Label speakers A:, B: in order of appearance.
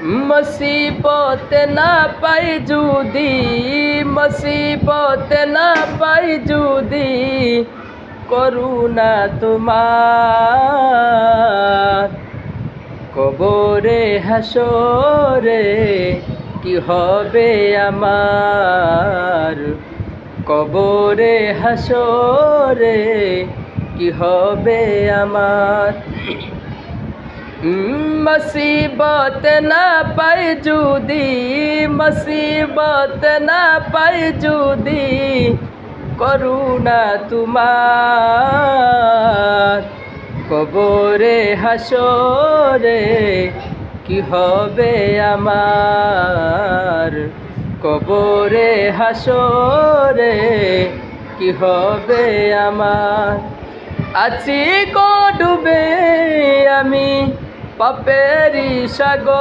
A: মুসিবত না পাই যদি, মুসিবত না পাই যদি, করুণা তোমার। কবরে হাসরে কি হবে আমার, কবরে হাসরে কি হবে আমার। মুসিবত না পাই যদি, মুসিবত না পাই যদি, করুণা তোমার। কবরে হাসরে কি হবে আমার, কবরে হাসরে কি হবে আমার। আছি গো ডুবে আমি পাপেরই সাগর।